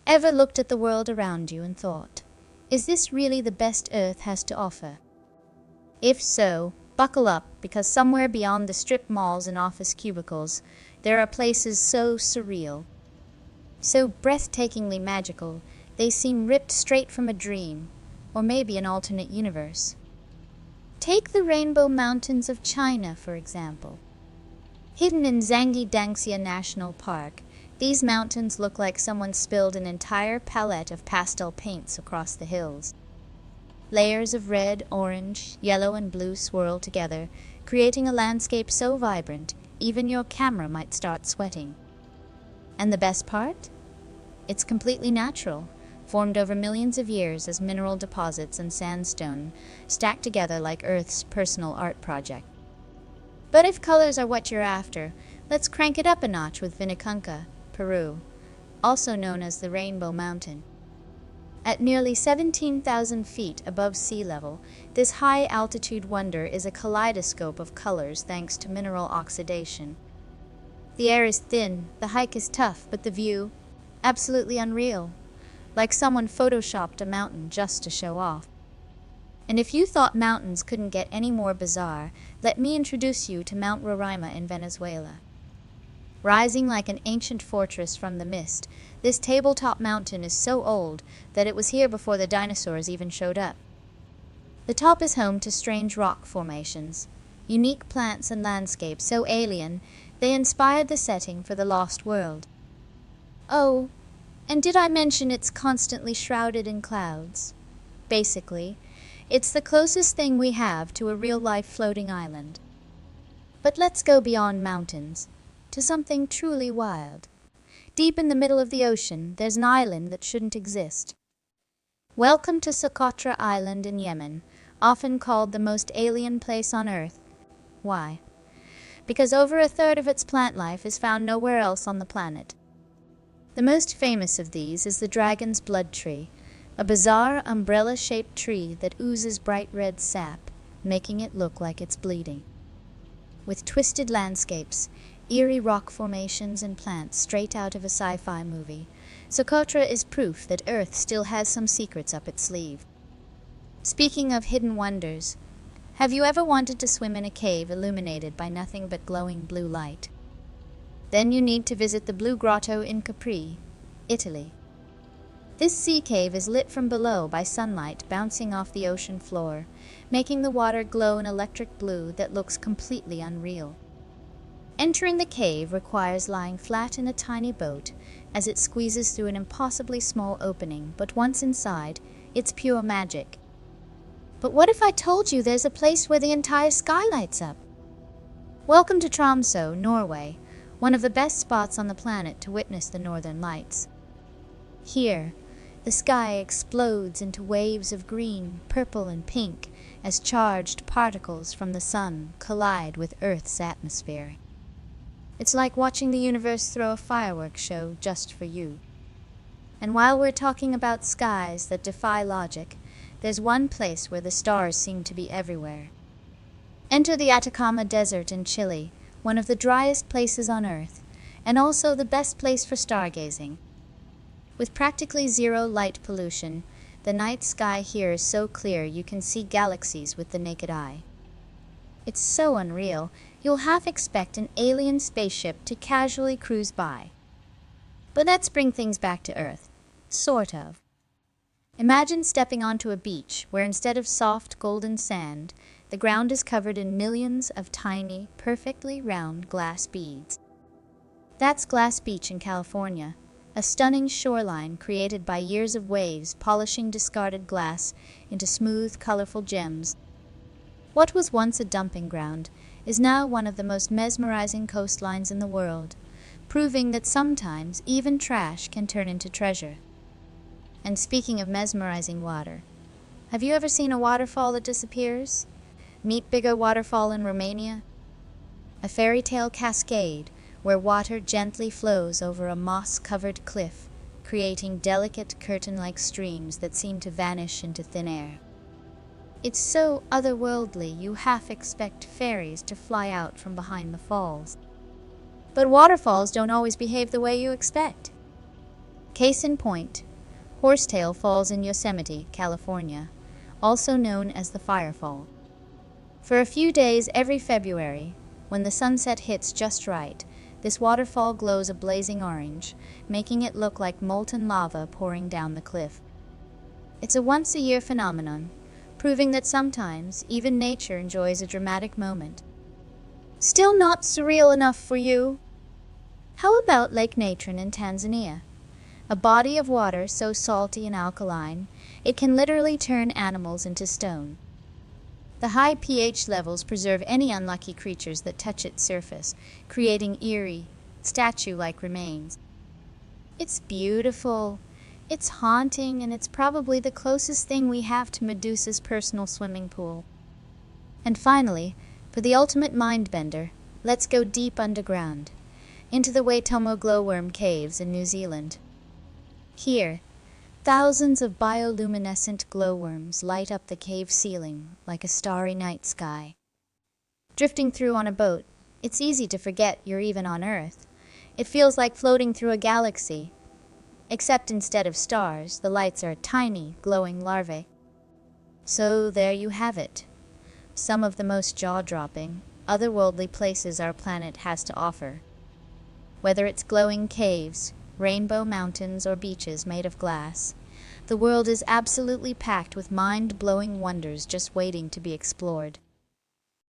Ever looked at the world around you and thought, is this really the best Earth has to offer? If so, buckle up, because somewhere beyond the strip malls and office cubicles, there are places so surreal, so breathtakingly magical, they seem ripped straight from a dream, or maybe an alternate universe. Take the Rainbow Mountains of China, for example. Hidden in Zhangjiajie National Park, these mountains look like someone spilled an entire palette of pastel paints across the hills. Layers of red, orange, yellow, and blue swirl together, creating a landscape so vibrant, even your camera might start sweating. And the best part? It's completely natural, formed over millions of years as mineral deposits and sandstone, stacked together like Earth's personal art project. But if colors are what you're after, let's crank it up a notch with Vinicunca, Peru, also known as the Rainbow Mountain. At nearly 17,000 feet above sea level, this high-altitude wonder is a kaleidoscope of colors thanks to mineral oxidation. The air is thin, the hike is tough, but the view, absolutely unreal, like someone photoshopped a mountain just to show off. And if you thought mountains couldn't get any more bizarre, let me introduce you to Mount Roraima in Venezuela. Rising like an ancient fortress from the mist, this tabletop mountain is so old that it was here before the dinosaurs even showed up. The top is home to strange rock formations, unique plants and landscapes so alien they inspired the setting for The Lost World. Oh, and did I mention it's constantly shrouded in clouds? Basically, it's the closest thing we have to a real-life floating island. But let's go beyond mountains, to something truly wild. Deep in the middle of the ocean, there's an island that shouldn't exist. Welcome to Socotra Island in Yemen, often called the most alien place on Earth. Why? Because over a third of its plant life is found nowhere else on the planet. The most famous of these is the dragon's blood tree, a bizarre umbrella-shaped tree that oozes bright red sap, making it look like it's bleeding. With twisted landscapes, eerie rock formations, and plants straight out of a sci-fi movie, Socotra is proof that Earth still has some secrets up its sleeve. Speaking of hidden wonders, have you ever wanted to swim in a cave illuminated by nothing but glowing blue light? Then you need to visit the Blue Grotto in Capri, Italy. This sea cave is lit from below by sunlight bouncing off the ocean floor, making the water glow an electric blue that looks completely unreal. Entering the cave requires lying flat in a tiny boat as it squeezes through an impossibly small opening, but once inside, it's pure magic. But what if I told you there's a place where the entire sky lights up? Welcome to Tromsø, Norway, one of the best spots on the planet to witness the northern lights. Here, the sky explodes into waves of green, purple, and pink as charged particles from the sun collide with Earth's atmosphere. It's like watching the universe throw a fireworks show just for you. And while we're talking about skies that defy logic, there's one place where the stars seem to be everywhere. Enter the Atacama Desert in Chile, one of the driest places on Earth, and also the best place for stargazing. With practically zero light pollution, the night sky here is so clear you can see galaxies with the naked eye. It's so unreal, you'll half expect an alien spaceship to casually cruise by. But let's bring things back to Earth. Sort of. Imagine stepping onto a beach where instead of soft golden sand, the ground is covered in millions of tiny, perfectly round glass beads. That's Glass Beach in California, a stunning shoreline created by years of waves polishing discarded glass into smooth, colorful gems. What was once a dumping ground is now one of the most mesmerizing coastlines in the world, proving that sometimes even trash can turn into treasure. And speaking of mesmerizing water, have you ever seen a waterfall that disappears? Meet Bigar Waterfall in Romania, a fairytale cascade where water gently flows over a moss-covered cliff, creating delicate curtain-like streams that seem to vanish into thin air. It's so otherworldly you half expect fairies to fly out from behind the falls. But waterfalls don't always behave the way you expect. Case in point, Horsetail falls in Yosemite, California, also known as the Firefall. For a few days every February, when the sunset hits just right, this waterfall glows a blazing orange, making it look like molten lava pouring down the cliff. It's a once-a-year phenomenon, proving that sometimes even nature enjoys a dramatic moment. Still not surreal enough for you? How about Lake Natron in Tanzania? A body of water so salty and alkaline, it can literally turn animals into stone. The high pH levels preserve any unlucky creatures that touch its surface, creating eerie, statue-like remains. It's beautiful, it's haunting, and it's probably the closest thing we have to Medusa's personal swimming pool. And finally, for the ultimate mind-bender, let's go deep underground, into the Waitomo glowworm caves in New Zealand. Here, thousands of bioluminescent glowworms light up the cave ceiling like a starry night sky. Drifting through on a boat, it's easy to forget you're even on Earth. It feels like floating through a galaxy, except instead of stars, the lights are tiny, glowing larvae. So there you have it, some of the most jaw-dropping, otherworldly places our planet has to offer. Whether it's glowing caves, rainbow mountains, or beaches made of glass, the world is absolutely packed with mind-blowing wonders just waiting to be explored.